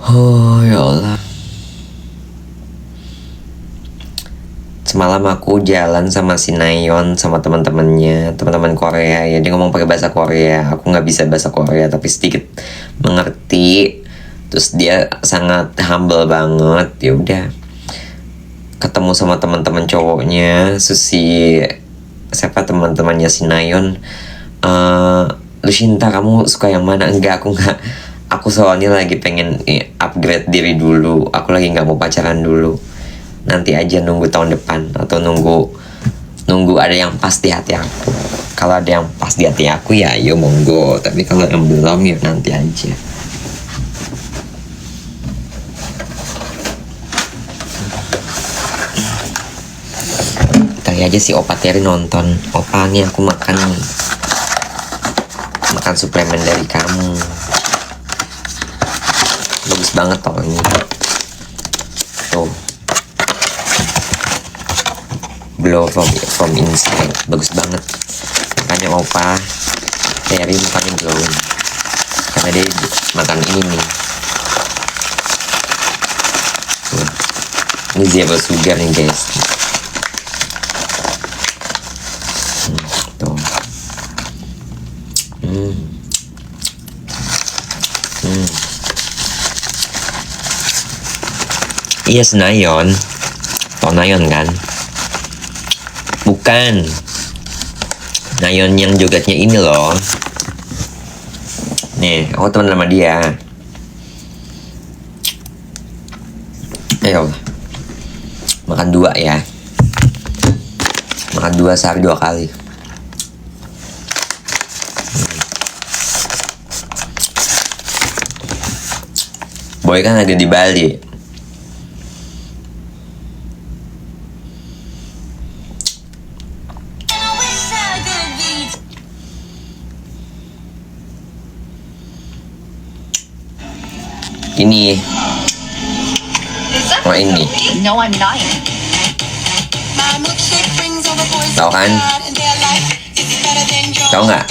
Oh ya Allah. Semalam aku jalan sama si Nayon sama teman-teman Korea ya. Dia ngomong pakai bahasa Korea. Aku nggak bisa bahasa Korea tapi sedikit mengerti. Terus dia sangat humble banget. Ya udah. Ketemu sama teman-teman cowoknya, Susi, siapa teman-temannya si Nayon. Lucinta, kamu suka yang mana? Enggak, aku nggak. Aku soalnya lagi pengen upgrade diri dulu. Aku lagi nggak mau pacaran dulu. Nanti aja nunggu tahun depan atau nunggu ada yang pas di hati aku. Kalau ada yang pas di hati aku ya ayo monggo. Tapi kalau yang belum ya nanti aja. Tadi aja si Opa Terry nonton. Opa nih aku makan suplemen dari kamu. Bagus banget toh ini. Tuh. Glow from inside. Bagus banget. Makanya Opa Terry mukanya glowing. Karena dia makan ini nih. Tuh. Ini zero sugar nih guys. Tuh. Iya Senayon. Tau Nayon kan? Bukan. Nayon yang jogetnya ini loh. Nih, aku teman sama dia. Ayo. Makan 2 ya. Makan 2 sehari 2 kali. Boy kan lagi di Bali. Ini. Oh ini. No, I'm not. Tahu kan? Tahu nggak?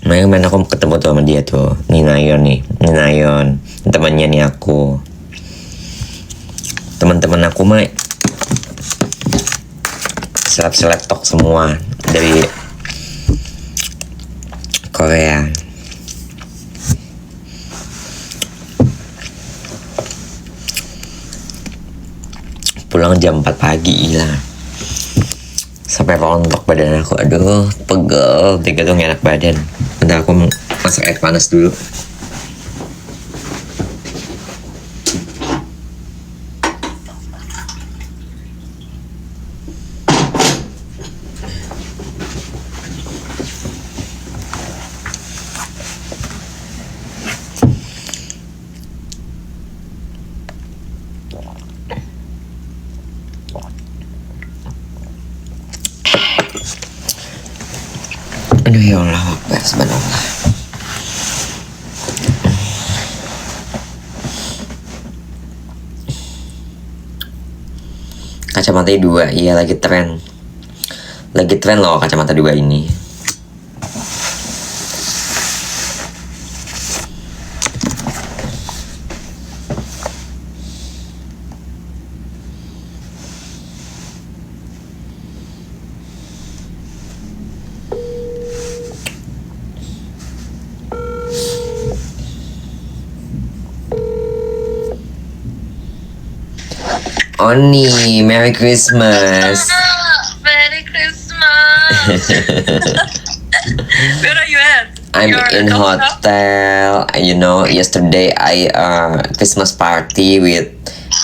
Kemarin aku ketemu tuh sama dia tuh. Ini Nayon nih. Ini Nayon. Temannya nih aku. Teman-teman aku mah seleb tok semua dari Korea. Pulang jam 4 pagi gila. Sampai rontok badan aku. Aduh, pegel. Tiga tuh enak badan. Bentar aku masak air panas dulu. Aduh ya Allah, Akbar, subhanallah. Kacamata 2, iya lagi tren. Lagi tren loh kacamata 2 ini. Oni, Merry Christmas. Merry Christmas. Where are you at? I'm in hotel. You know, yesterday I Christmas party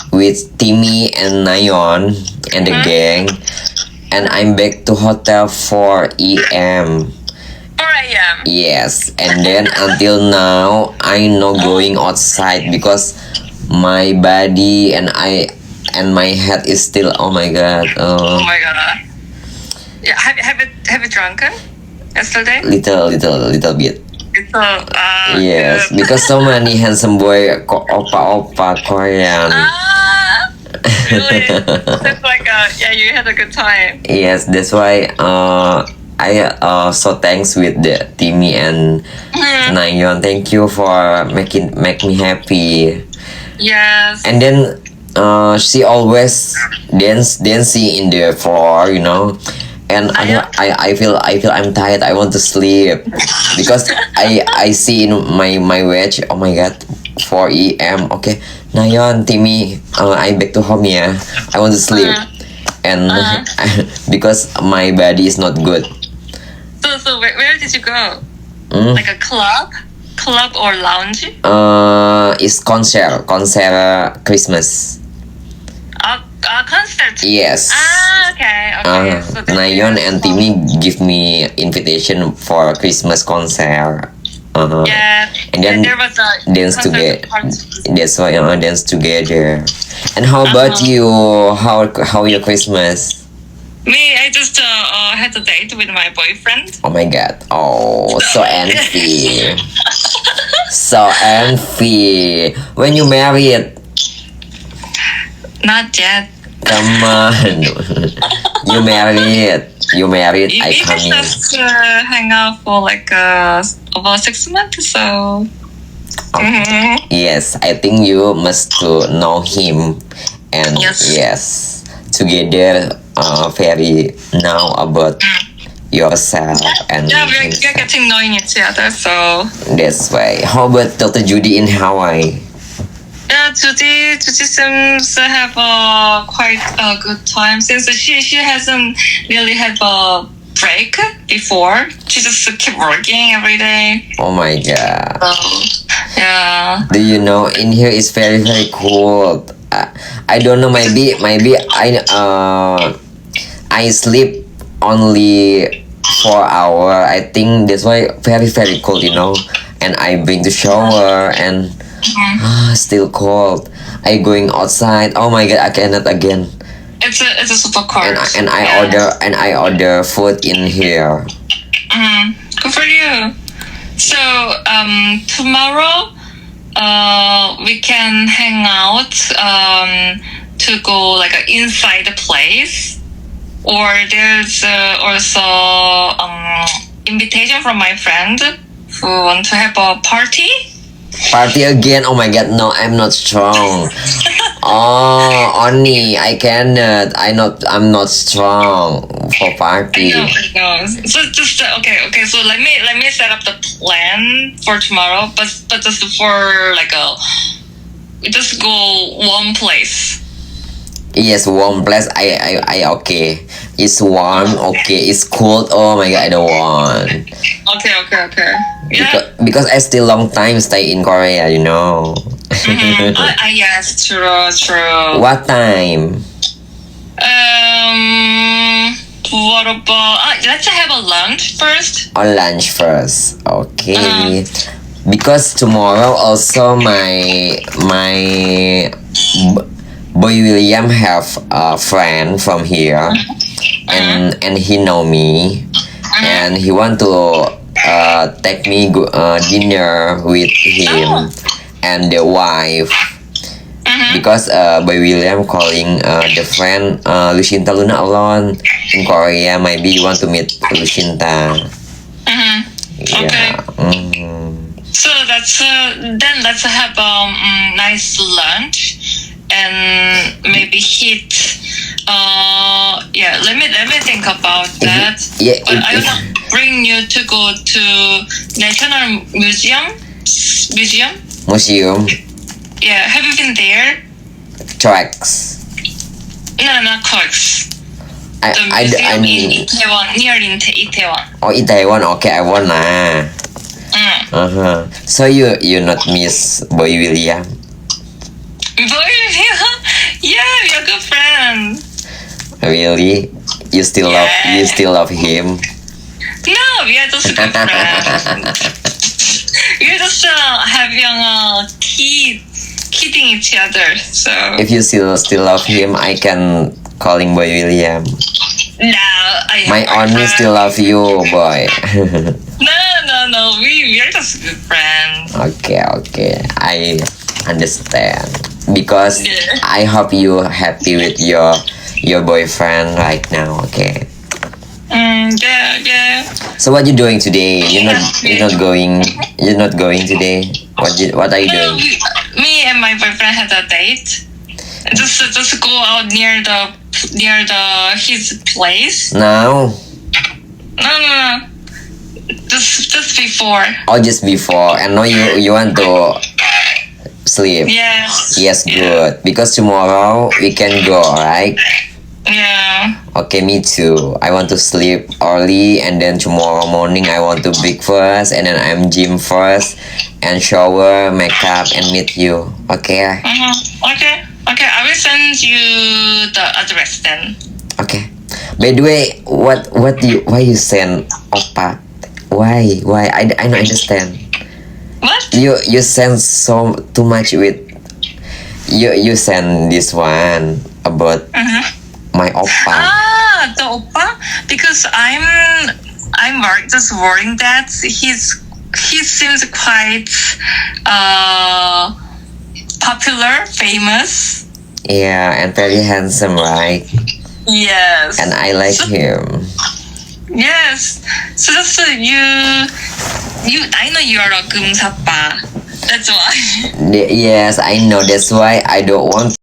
with Timmy and Nayon and the gang, and I'm back to hotel 4 a.m. 4 a.m. Yes, and then until now I not going outside because my body and my head is still, oh my god. Oh my god. Yeah, have you drunken yesterday? Little bit. So, Yes, good. because so many handsome boy, opa Korean. Really? It's like yeah, you had a good time. Yes, that's why so thanks with the Timmy and Nayon. Thank you for make me happy. Yes. And then she always dancing in the floor, you know. And I feel I'm tired. I want to sleep because I see in my watch. Oh my god, 4 a.m. Okay, Nayon, Timmy, I back to home ya. I want to sleep, and because my body is not good. So where did you go? Mm. Like a club or lounge? It's concert Christmas. Concert. Yes. Okay. So that's Nayon and beautiful. Timmy give me invitation for Christmas concert. Yeah. And then there was a dance concert together. party. That's why dance together. And how about you? How your Christmas? Me, I just had a date with my boyfriend. Oh my god! Oh, so envy, so envy. When you married, Not yet. come on. You married. I We come in. just hang out for like about 6 months. So. Mhm. Yes, I think you must to know him, and Yes. yes, together very now about yourself and Yeah, we're himself. getting knowing each other. So. That's why. How about Dr. Judy in Hawaii? Yeah, Judy seems to have quite a good time since she hasn't really had a break before. She just keep working every day. Oh my god. So, yeah. Do you know in here is very very cold. I don't know. Maybe I sleep only 4 hours. I think that's why very very cold. You know. And I bring the shower and still cold. I going outside. Oh my god, I cannot again. It's a super cold. And I order food in here. Good for you. So tomorrow we can hang out to go like inside the place, or there's also invitation from my friend who want to have a party. Party again? Oh my god, no, I'm not strong. Oh, Oni, I cannot. I'm not strong for party. I know. So just okay. So let me set up the plan for tomorrow, but just for like we just go one place. Yes, warm place. I okay. It's warm. Okay, it's cold. Oh my god, I don't want. Okay. Yeah. Because I still long time stay in Korea, you know. Yes, true. What time? What about? Let's have a lunch first. On lunch first. Okay. Because tomorrow also my boy William have a friend from here, and he know me, and he want to take me dinner with him and the wife. Because boy William calling the friend Lucinta Luna alone in Korea. Maybe you want to meet Lucinta. Okay. So then let's have a nice lunch and maybe hit. Let me think about that. But I wanna bring you to go to National Museum. Museum Yeah, have you been there? tracks. No, not Clark's. The I museum mean, in Itaewon, near Itaewon. oh, in Taiwan. Okay, I wanna. So you not miss boy William? Boy, yeah, we are good friends. Really? You still love him? No, we are just good friends. We are just having kidding each other. So If you still love him, I can calling boy William. now I have My army friends. still love you, boy. No. We are just good friends. Okay. I understand. Because Yeah. I hope you happy with your boyfriend right now. Okay. Yeah, yeah. So what you doing today? You're not going today. What are you No, doing? me and my boyfriend had a date. Just go out near the his place. Now? No. Just before. Or just before? And now you want to sleep? Yes. Yes, good. Because tomorrow we can go, right? Yeah. Okay, me too. I want to sleep early and then tomorrow morning I want to breakfast and then I'm gym first and shower, makeup and meet you. Okay? Okay. I will send you the address then. Okay. By the way, why you send Oppa? Why? I don't understand. What? You send so too much with you send this one about my Oppa. Ah, the oppa. Because just worrying that he seems quite popular, famous. Yeah, and very handsome, right? Yes. And I like him. Yes. So just I know you are a kumsapa. That's why. Yes, I know. That's why I don't want